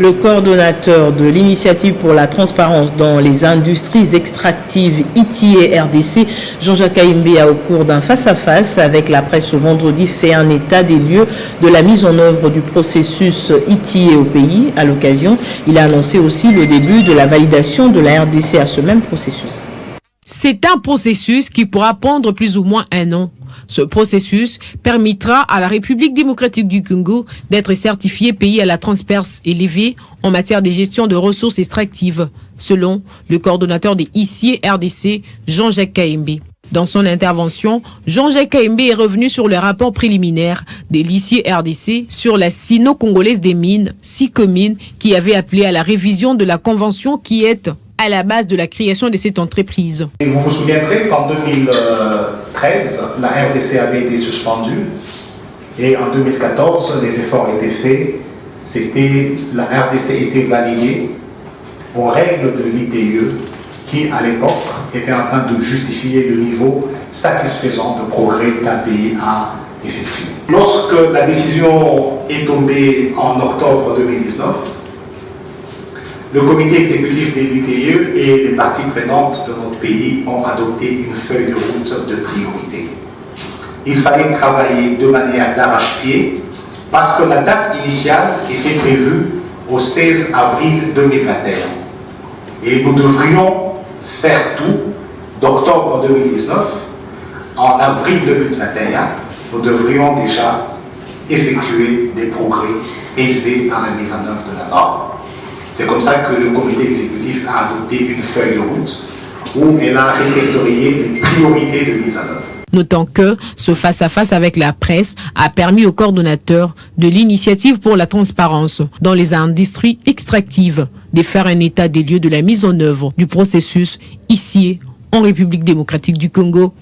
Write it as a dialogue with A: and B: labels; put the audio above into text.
A: Le coordonnateur de l'initiative pour la transparence dans les industries extractives ITIE RDC, Jean-Jacques Kayembe, a au cours d'un face-à-face avec la presse ce vendredi fait un état des lieux de la mise en œuvre du processus ITIE au pays. À l'occasion, il a annoncé aussi le début de la validation de la RDC à ce même processus.
B: C'est un processus qui pourra prendre plus ou moins un an. Ce processus permettra à la République démocratique du Congo d'être certifié pays à la transperce élevée en matière de gestion de ressources extractives, selon le coordonnateur des ITIE RDC, Jean-Jacques Kayembe. Dans son intervention, Jean-Jacques Kayembe est revenu sur le rapport préliminaire de l'ITIE RDC sur la sino-congolaise des mines, SICOMINE, qui avait appelé à la révision de la convention qui est à la base de la création de cette entreprise.
C: Et vous vous souviendrez qu'en 2013, la RDC avait été suspendue et en 2014, les efforts étaient faits. La RDC était validée aux règles de l'ITIE qui, à l'époque, était en train de justifier le niveau satisfaisant de progrès qu'un pays a effectué. Lorsque la décision est tombée en octobre 2019, le comité exécutif de l'ITIE et les parties prenantes de notre pays ont adopté une feuille de route de priorité. Il fallait travailler de manière d'arrache-pied parce que la date initiale était prévue au 16 avril 2021. Et nous devrions faire tout d'octobre 2019. En avril 2021, nous devrions déjà effectuer des progrès élevés dans la mise en œuvre de la norme. C'est comme ça que le comité exécutif a adopté une feuille de route où elle a répertorié les priorités de mise en œuvre.
B: Notant que ce face-à-face avec la presse a permis au coordonnateur de l'initiative pour la transparence dans les industries extractives de faire un état des lieux de la mise en œuvre du processus ici en République démocratique du Congo.